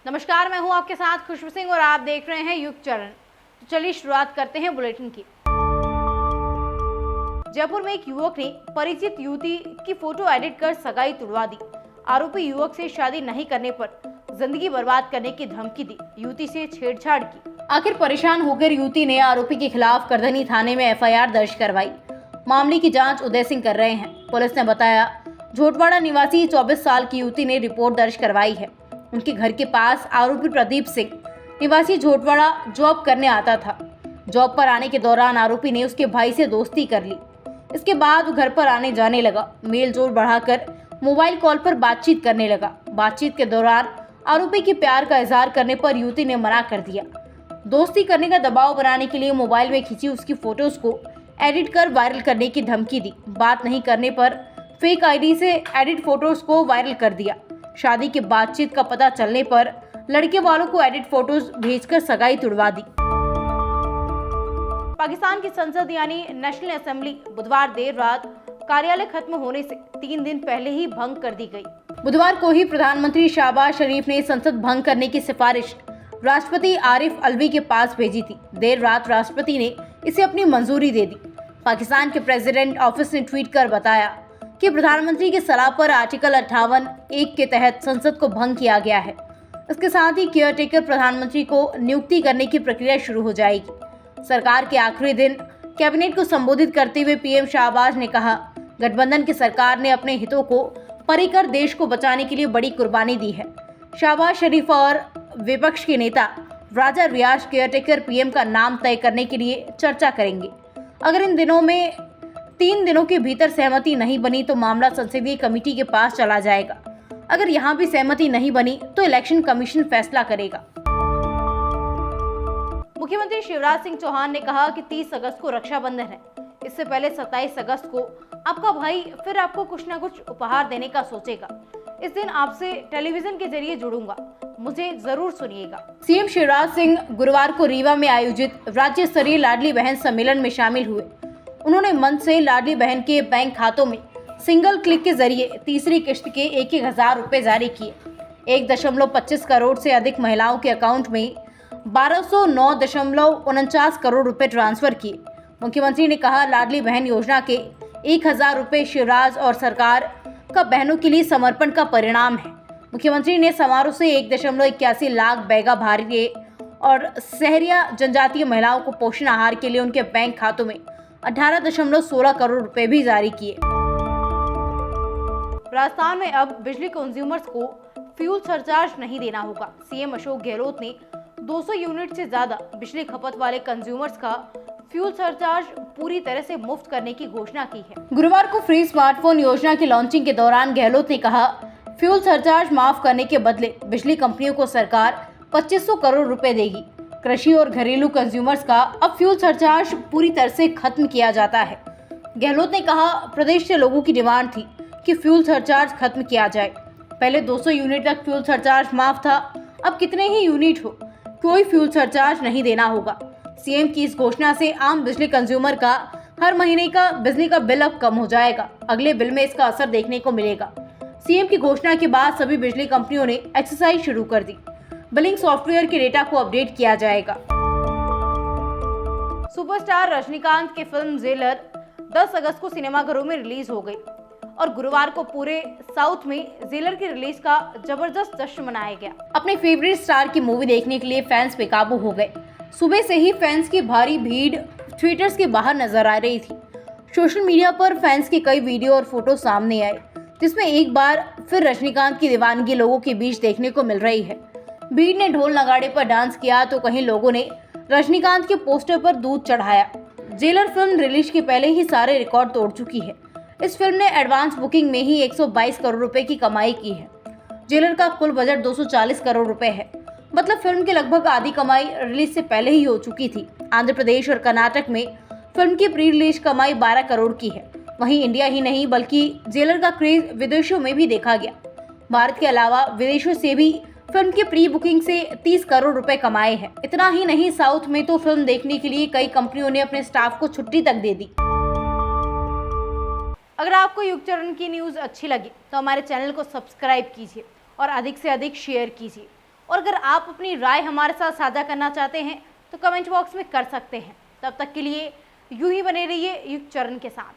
नमस्कार, मैं हूं आपके साथ खुशबू सिंह और आप देख रहे हैं युग चरण। तो चलिए शुरुआत करते हैं बुलेटिन की। जयपुर में एक युवक ने परिचित युवती की फोटो एडिट कर सगाई तुड़वा दी। आरोपी युवक से शादी नहीं करने पर जिंदगी बर्बाद करने की धमकी दी, युवती से छेड़छाड़ की। आखिर परेशान होकर युवती ने आरोपी के खिलाफ करधनी थाने में एफआईआर दर्ज करवाई। मामले की जांच उदय सिंह कर रहे हैं। पुलिस ने बताया, झोटवाड़ा निवासी 24 साल की युवती ने रिपोर्ट दर्ज करवाई है। उनके घर के पास आरोपी प्रदीप सिंह निवासी झोटवाड़ा जॉब करने आता था। जॉब पर आने के दौरान आरोपी ने उसके भाई से दोस्ती कर ली। इसके बाद घर पर आने जाने लगा। मेल जोल बढ़ाकर मोबाइल कॉल पर बातचीत करने लगा। बातचीत के दौरान आरोपी के प्यार का इजहार करने पर युवती ने मना कर दिया। दोस्ती करने का दबाव बनाने के लिए मोबाइल में खींची उसकी फोटोज को एडिट कर वायरल करने की धमकी दी। बात नहीं करने पर फेक आईडी से एडिट फोटोज को वायरल कर दिया। शादी की बातचीत का पता चलने पर लड़के वालों को एडिट फोटोज भेजकर सगाई तुड़वा दी। पाकिस्तान की संसद यानी नेशनल असेंबली बुधवार देर रात कार्यालय खत्म होने से 3 दिन पहले ही भंग कर दी गई। बुधवार को ही प्रधानमंत्री शहबाज शरीफ ने संसद भंग करने की सिफारिश राष्ट्रपति आरिफ अलवी के पास भेजी थी। देर रात राष्ट्रपति ने इसे अपनी मंजूरी दे दी। पाकिस्तान के प्रेसिडेंट ऑफिस ने ट्वीट कर बताया कि प्रधानमंत्री की सलाह पर आर्टिकल 58(1) के तहत संसद को भंग किया गया है। इसके साथ ही केयरटेकर प्रधानमंत्री को नियुक्ति करने की प्रक्रिया शुरू हो जाएगी। सरकार के आखिरी दिन कैबिनेट को संबोधित करते हुए पीएम शहबाज ने कहा, गठबंधन की सरकार ने अपने हितों को परे कर देश को बचाने के लिए बड़ी कुर्बानी दी है। शहबाज शरीफ और विपक्ष के नेता राजा रियाज केयरटेकर पीएम का नाम तय करने के लिए चर्चा करेंगे। अगर इन दिनों में 3 दिनों के भीतर सहमति नहीं बनी तो मामला संसदीय कमेटी के पास चला जाएगा। अगर यहाँ भी सहमति नहीं बनी तो इलेक्शन कमीशन फैसला करेगा। मुख्यमंत्री शिवराज सिंह चौहान ने कहा कि 30 अगस्त को रक्षाबंधन है। इससे पहले 27 अगस्त को आपका भाई फिर आपको कुछ न कुछ उपहार देने का सोचेगा। इस दिन आपसे टेलीविजन के जरिए जुड़ूंगा, मुझे जरूर सुनिएगा। सीएम शिवराज सिंह गुरुवार को रीवा में आयोजित राज्य स्तरीय लाडली बहन सम्मेलन में शामिल हुए। उन्होंने मंच से लाडली बहन के बैंक खातों में सिंगल क्लिक के जरिए तीसरी किश्त के 1,000 रुपए जारी किए। 1.25 करोड़ से अधिक महिलाओं के अकाउंट में 1209.49 करोड़ रुपए ट्रांसफर किए। मुख्यमंत्री ने कहा, लाडली बहन योजना के 1,000 रुपए शिवराज और सरकार का बहनों के लिए समर्पण का परिणाम है। मुख्यमंत्री ने समारोह से 1.81 लाख बैगा भारी और सहरिया जनजातीय महिलाओं को पोषण आहार के लिए उनके बैंक खातों में 18.16 करोड़ रुपए भी जारी किए। राजस्थान में अब बिजली कंज्यूमर्स को फ्यूल सरचार्ज नहीं देना होगा। सीएम अशोक गहलोत ने 200 यूनिट से ज्यादा बिजली खपत वाले कंज्यूमर्स का फ्यूल सरचार्ज पूरी तरह से मुफ्त करने की घोषणा की है। गुरुवार को फ्री स्मार्टफोन योजना की लॉन्चिंग के दौरान गहलोत ने कहा, फ्यूल सरचार्ज माफ करने के बदले बिजली कंपनियों को सरकार 2500 करोड़ रुपए देगी। कृषि और घरेलू कंज्यूमर्स का अब फ्यूल सरचार्ज पूरी तरह से खत्म किया जाता है। गहलोत ने कहा, प्रदेश से लोगों की डिमांड थी कि फ्यूल सरचार्ज खत्म किया जाए। पहले 200 यूनिट तक फ्यूल सरचार्ज माफ था, अब कितने ही यूनिट हो कोई फ्यूल सरचार्ज नहीं देना होगा। सीएम की इस घोषणा से आम बिजली कंज्यूमर का हर महीने का बिजली का बिल अब कम हो जाएगा। अगले बिल में इसका असर देखने को मिलेगा। सीएम की घोषणा के बाद सभी बिजली कंपनियों ने एक्सरसाइज शुरू कर दी। बिलिंग सॉफ्टवेयर के डेटा को अपडेट किया जाएगा। सुपरस्टार रजनीकांत की फिल्म जेलर 10 अगस्त को सिनेमाघरों में रिलीज हो गई और गुरुवार को पूरे साउथ में जेलर की रिलीज का जबरदस्त जश्न मनाया गया। अपने फेवरेट स्टार की मूवी देखने के लिए फैंस बेकाबू हो गए। सुबह से ही फैंस की भारी भीड़ थिएटर्स के बाहर नजर आ रही थी। सोशल मीडिया पर फैंस के कई वीडियो और फोटो सामने आए, जिसमें एक बार फिर रजनीकांत की दीवानगी लोगों के बीच देखने को मिल रही है। भीड़ ने ढोल नगाड़े पर डांस किया तो कहीं लोगों ने रजनीकांत के पोस्टर पर दूध चढ़ाया। जेलर फिल्म रिलीज के पहले ही सारे रिकॉर्ड तोड़ चुकी है। इस फिल्म ने एडवांस बुकिंग में ही 122 करोड़ रुपए की कमाई की है। जेलर का कुल बजट 240 करोड़ रुपए है, मतलब फिल्म की लगभग आधी कमाई रिलीज से पहले ही हो चुकी थी। आंध्र प्रदेश और कर्नाटक में फिल्म की प्री रिलीज कमाई 12 करोड़ की है। वहीं इंडिया ही नहीं बल्कि जेलर का क्रेज विदेशों में भी देखा गया। भारत के अलावा विदेशों से भी फिल्म की प्री बुकिंग से 30 करोड़ रुपए कमाए हैं। इतना ही नहीं, साउथ में तो फिल्म देखने के लिए कई कंपनियों ने अपने स्टाफ को छुट्टी तक दे दी। अगर आपको युग चरण की न्यूज अच्छी लगी तो हमारे चैनल को सब्सक्राइब कीजिए और अधिक से अधिक शेयर कीजिए और अगर आप अपनी राय हमारे साथ साझा करना चाहते हैं तो कमेंट बॉक्स में कर सकते हैं। तब तक के लिए यूं ही बने रहिए युग चरण के साथ।